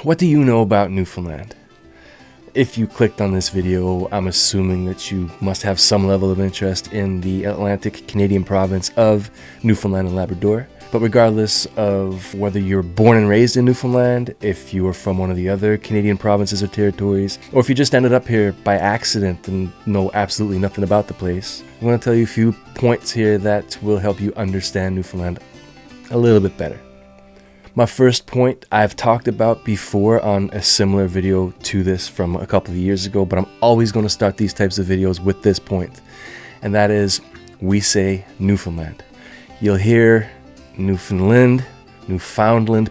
What do you know about Newfoundland? If you clicked on this video, I'm assuming that you must have some level of interest in the Atlantic Canadian province of Newfoundland and Labrador. But regardless of whether you're born and raised in Newfoundland, if you are from one of the other Canadian provinces or territories, or if you just ended up here by accident and know absolutely nothing about the place, I'm going to tell you a few points here that will help you understand Newfoundland a little bit better. My first point I've talked about before on a similar video to this from a couple of years ago, but I'm always going to start these types of videos with this point, and that is we say Newfoundland. You'll hear Newfoundland.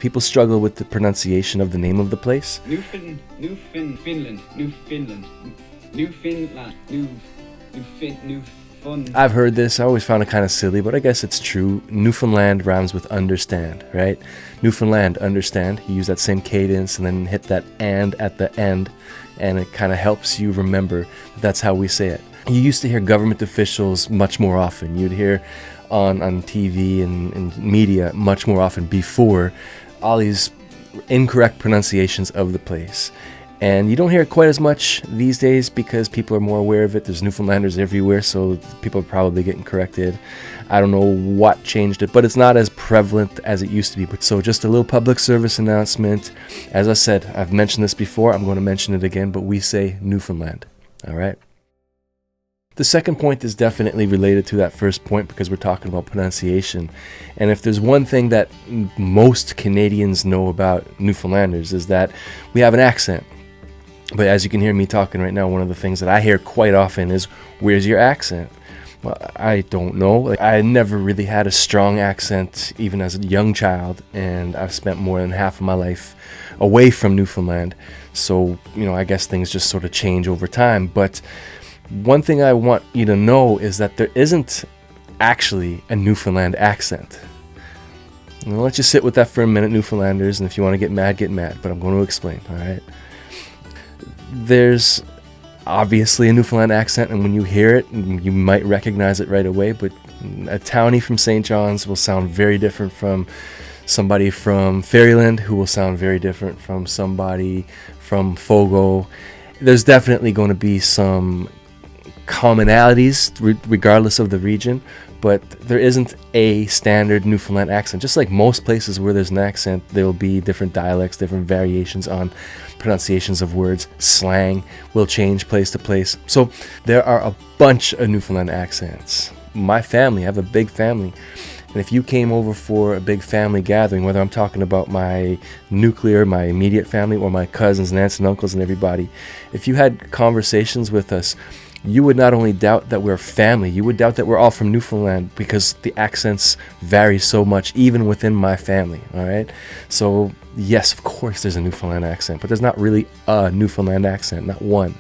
People struggle with the pronunciation of the name of the place. Newfoundland. I've heard this. I always found it kind of silly, but I guess it's true. Newfoundland rhymes with understand, right? Newfoundland, understand. You use that same cadence and then hit that and at the end, and it kind of helps you remember that's how we say it. You used to hear government officials much more often. You'd hear on TV and media much more often before all these incorrect pronunciations of the place. And you don't hear it quite as much these days because people are more aware of it. There's Newfoundlanders everywhere, so people are probably getting corrected. I don't know what changed it, but it's not as prevalent as it used to be. So just a little public service announcement. As I said, I've mentioned this before. I'm going to mention it again, but we say Newfoundland. All right? The second point is definitely related to that first point because we're talking about pronunciation. And if there's one thing that most Canadians know about Newfoundlanders is that we have an accent. But as you can hear me talking right now, one of the things that I hear quite often is, where's your accent? Well, I don't know. I never really had a strong accent even as a young child, and I've spent more than half of my life away from Newfoundland. So, I guess things just sort of change over time. But one thing I want you to know is that there isn't actually a Newfoundland accent. I'll let you sit with that for a minute, Newfoundlanders, and if you want to get mad, but I'm going to explain, all right? There's obviously a Newfoundland accent, and when you hear it, you might recognize it right away, but a townie from St. John's will sound very different from somebody from Fairyland, who will sound very different from somebody from Fogo. There's definitely going to be some commonalities regardless of the region, but there isn't a standard Newfoundland accent. Just like most places where there's an accent, there will be different dialects, different variations on pronunciations of words. Slang will change place to place. So there are a bunch of Newfoundland accents. My family, I have a big family, and if you came over for a big family gathering, whether I'm talking about my nuclear, my immediate family, or my cousins and aunts and uncles and everybody, if you had conversations with us, you would not only doubt that we're family, you would doubt that we're all from Newfoundland because the accents vary so much even within my family, all right? So yes, of course there's a Newfoundland accent, but there's not really a Newfoundland accent, not one.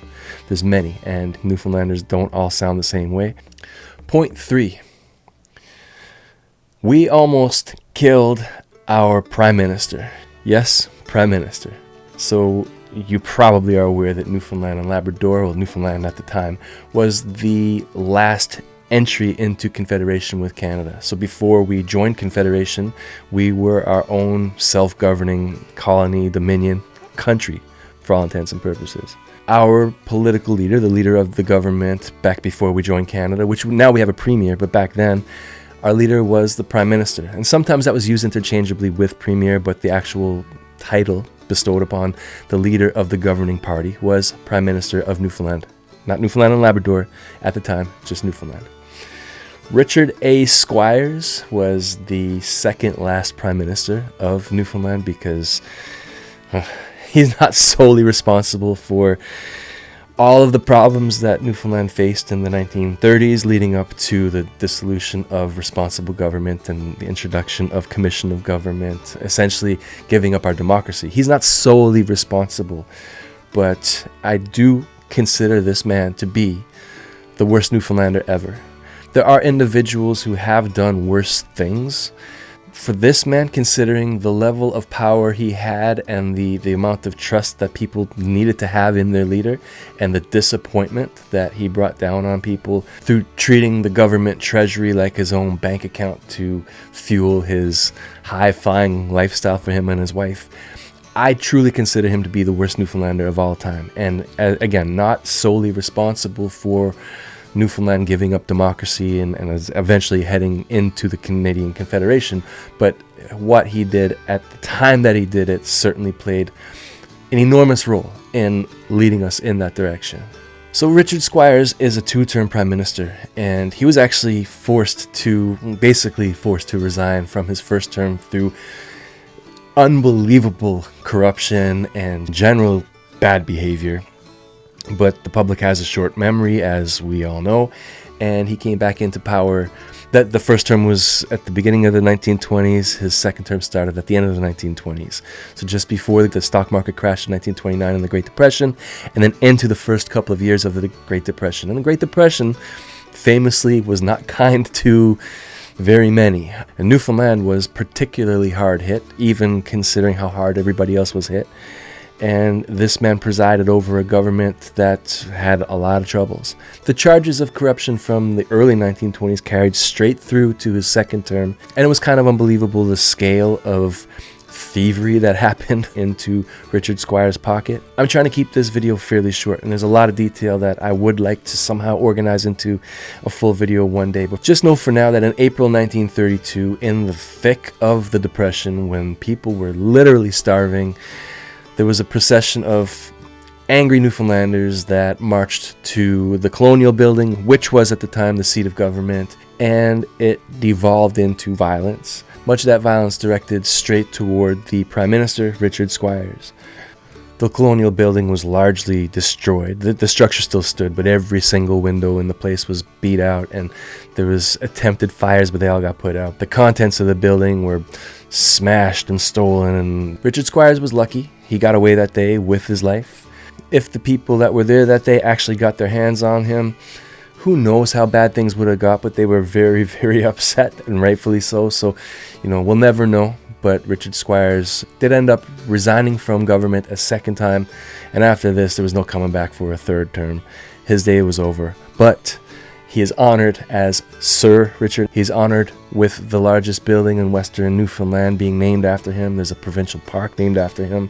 There's many, and Newfoundlanders don't all sound the same way. Point 3. We almost killed our Prime Minister. Yes, Prime Minister. So you probably are aware that Newfoundland and Labrador, well, Newfoundland at the time, was the last entry into Confederation with Canada. So before we joined Confederation, we were our own self-governing colony, dominion, country, for all intents and purposes. Our political leader, the leader of the government back before we joined Canada, which now we have a premier, but back then, our leader was the Prime Minister. And sometimes that was used interchangeably with premier, but the actual title bestowed upon the leader of the governing party was Prime Minister of Newfoundland. Not Newfoundland and Labrador at the time, just Newfoundland. Richard A. Squires was the second last Prime Minister of Newfoundland because he's not solely responsible for all of the problems that Newfoundland faced in the 1930s leading up to the dissolution of responsible government and the introduction of commission of government, essentially giving up our democracy. He's not solely responsible, but I do consider this man to be the worst Newfoundlander ever. There are individuals who have done worse things. For this man, considering the level of power he had and the amount of trust that people needed to have in their leader and the disappointment that he brought down on people through treating the government treasury like his own bank account to fuel his high-flying lifestyle for him and his wife, I truly consider him to be the worst Newfoundlander of all time. And again, not solely responsible for Newfoundland giving up democracy and eventually heading into the Canadian Confederation, but what he did at the time that he did it certainly played an enormous role in leading us in that direction. So Richard Squires is a 2-term prime minister, and he was actually forced to resign from his first term through unbelievable corruption and general bad behavior. But the public has a short memory, as we all know, and he came back into power. The first term was at the beginning of the 1920s. His second term started at the end of the 1920s. So just before the stock market crash in 1929 and the Great Depression, and then into the first couple of years of the Great Depression. And the Great Depression famously was not kind to very many. And Newfoundland was particularly hard hit, even considering how hard everybody else was hit. And this man presided over a government that had a lot of troubles. The charges of corruption from the early 1920s carried straight through to his second term, and it was kind of unbelievable the scale of thievery that happened into Richard Squires' pocket. I'm trying to keep this video fairly short, and there's a lot of detail that I would like to somehow organize into a full video one day. But just know for now that in April 1932, in the thick of the Depression, when people were literally starving, there was a procession of angry Newfoundlanders that marched to the Colonial Building, which was at the time the seat of government, and it devolved into violence. Much of that violence directed straight toward the Prime Minister, Richard Squires. The Colonial Building was largely destroyed. The structure still stood, but every single window in the place was beat out, and there was attempted fires, but they all got put out. The contents of the building were smashed and stolen, and Richard Squires was lucky. He got away that day with his life. If the people that were there that day actually got their hands on him, who knows how bad things would have got, but they were very, very upset, and rightfully so. So, we'll never know. But Richard Squires did end up resigning from government a second time, and after this, there was no coming back for a third term. His day was over. But he is honored as Sir Richard. He's honored with the largest building in Western Newfoundland being named after him. There's a provincial park named after him.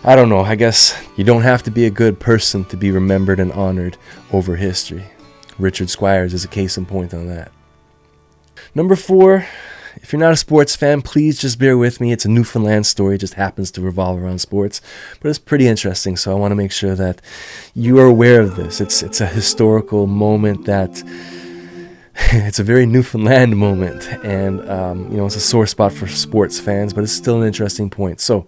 I don't know. I guess you don't have to be a good person to be remembered and honored over history. Richard Squires is a case in point on that. Number 4. If you're not a sports fan, please just bear with me. It's a Newfoundland story. It just happens to revolve around sports. But it's pretty interesting, so I want to make sure that you are aware of this. It's a historical moment that... it's a very Newfoundland moment. And, it's a sore spot for sports fans, but it's still an interesting point. So,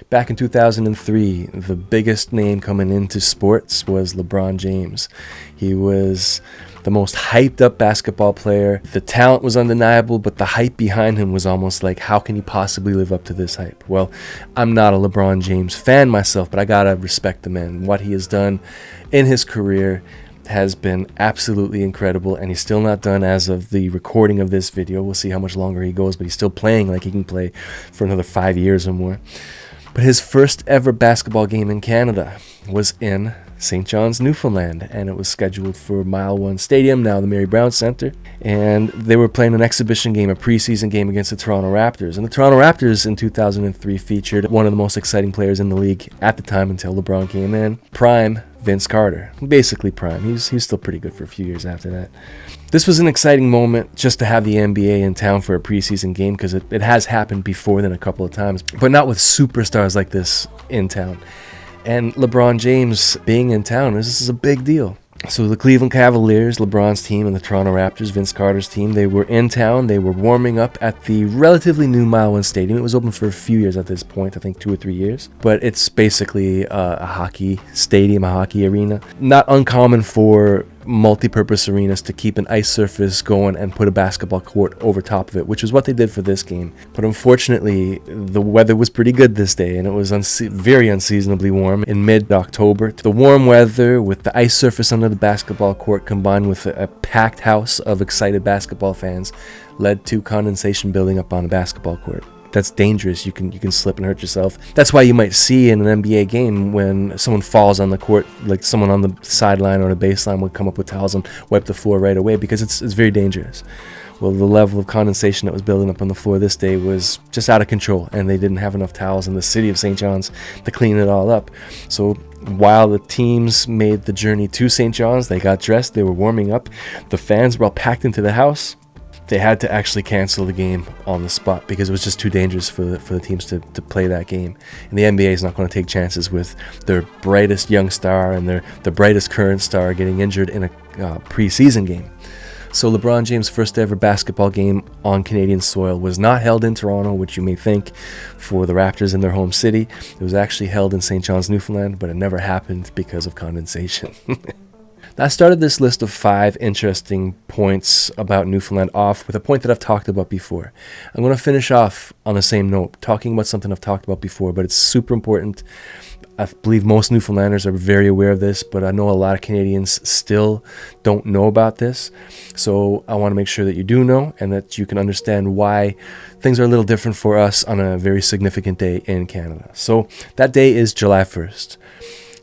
back in 2003, the biggest name coming into sports was Lebron James. He was the most hyped up basketball player. The talent was undeniable, but the hype behind him was almost like, how can he possibly live up to this hype? Well, I'm not a LeBron James fan myself, but I gotta respect the man. What he has done in his career has been absolutely incredible, and he's still not done as of the recording of this video. We'll see how much longer he goes, but he's still playing like he can play for another 5 years or more. But his first ever basketball game in Canada was in St. John's, Newfoundland, and it was scheduled for Mile 1 Stadium, now the Mary Brown Centre, and they were playing an exhibition game, a preseason game against the Toronto Raptors. And the Toronto Raptors in 2003 featured one of the most exciting players in the league at the time until LeBron came in, prime Vince Carter. Basically prime. He's still pretty good for a few years after that. This was an exciting moment just to have the NBA in town for a preseason game, because it has happened before then a couple of times, but not with superstars like this in town. And LeBron James being in town, this is a big deal. So the Cleveland Cavaliers, LeBron's team, and the Toronto Raptors, Vince Carter's team, they were in town. They were warming up at the relatively new Mile 1 Stadium. It was open for a few years at this point, I think 2 or 3 years. But it's basically a hockey stadium, a hockey arena. Not uncommon for multi-purpose arenas to keep an ice surface going and put a basketball court over top of it, which is what they did for this game. But unfortunately, the weather was pretty good this day, and it was very unseasonably warm in mid-October. The warm weather with the ice surface under the basketball court combined with a packed house of excited basketball fans led to condensation building up on the basketball court. That's dangerous. You can slip and hurt yourself. That's why you might see in an NBA game when someone falls on the court, like someone on the sideline or the baseline would come up with towels and wipe the floor right away, because it's very dangerous. Well, the level of condensation that was building up on the floor this day was just out of control, and they didn't have enough towels in the city of St. John's to clean it all up. So while the teams made the journey to St. John's, they got dressed, they were warming up, the fans were all packed into the house. They had to actually cancel the game on the spot because it was just too dangerous for the teams to play that game. And the NBA is not going to take chances with their brightest young star and their brightest current star getting injured in a preseason game. So LeBron James' first ever basketball game on Canadian soil was not held in Toronto, which you may think, for the Raptors in their home city. It was actually held in St. John's, Newfoundland, but it never happened because of condensation. I started this list of 5 interesting points about Newfoundland off with a point that I've talked about before. I'm going to finish off on the same note, talking about something I've talked about before, but it's super important. I believe most Newfoundlanders are very aware of this, but I know a lot of Canadians still don't know about this. So I want to make sure that you do know and that you can understand why things are a little different for us on a very significant day in Canada. So that day is July 1st.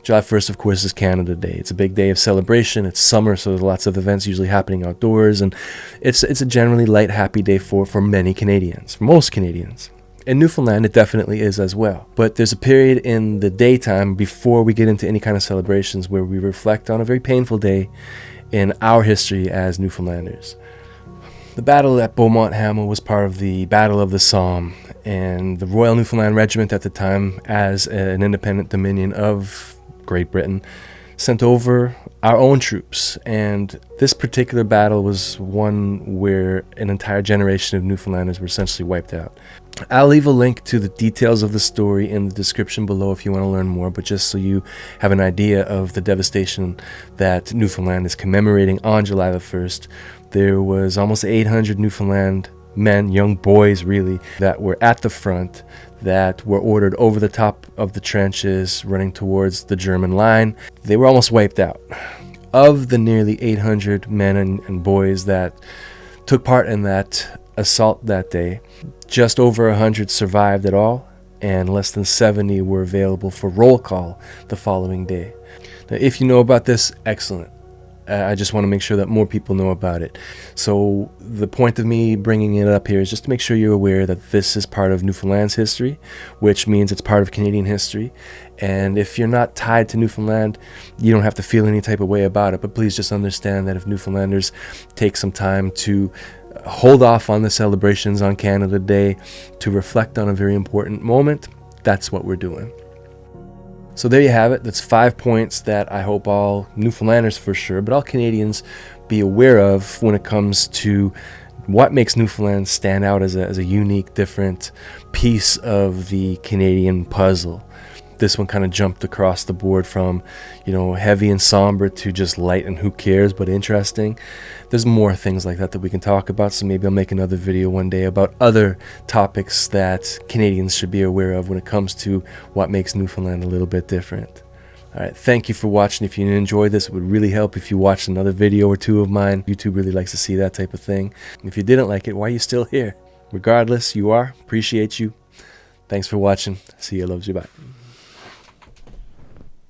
July 1st, of course, is Canada Day. It's a big day of celebration. It's summer, so there's lots of events usually happening outdoors, and it's a generally light, happy day for many Canadians, for most Canadians. In Newfoundland, it definitely is as well. But there's a period in the daytime before we get into any kind of celebrations where we reflect on a very painful day in our history as Newfoundlanders. The battle at Beaumont Hamel was part of the Battle of the Somme, and the Royal Newfoundland Regiment at the time, as an independent dominion of Great Britain, sent over our own troops, and this particular battle was one where an entire generation of Newfoundlanders were essentially wiped out. I'll leave a link to the details of the story in the description below if you want to learn more, but just so you have an idea of the devastation that Newfoundland is commemorating on July the 1st, there was almost 800 Newfoundland men, young boys really, that were at the front, that were ordered over the top of the trenches running towards the German line. They were almost wiped out. Of the nearly 800 men and boys that took part in that assault that day, just over 100 survived at all, and less than 70 were available for roll call the following day. Now, if you know about this, excellent. I just want to make sure that more people know about it. So the point of me bringing it up here is just to make sure you're aware that this is part of Newfoundland's history, which means it's part of Canadian history. And if you're not tied to Newfoundland, you don't have to feel any type of way about it. But please just understand that if Newfoundlanders take some time to hold off on the celebrations on Canada Day to reflect on a very important moment, that's what we're doing. So there you have it. That's 5 points that I hope all Newfoundlanders for sure, but all Canadians be aware of when it comes to what makes Newfoundland stand out as a unique, different piece of the Canadian puzzle. This one kind of jumped across the board from, heavy and somber to just light and who cares, but interesting. There's more things like that we can talk about, so maybe I'll make another video one day about other topics that Canadians should be aware of when it comes to what makes Newfoundland a little bit different. Alright, thank you for watching. If you enjoyed this, it would really help if you watched another video or 2 of mine. YouTube really likes to see that type of thing. If you didn't like it, why are you still here? Regardless, you are. Appreciate you. Thanks for watching. See you. Loves you. Bye.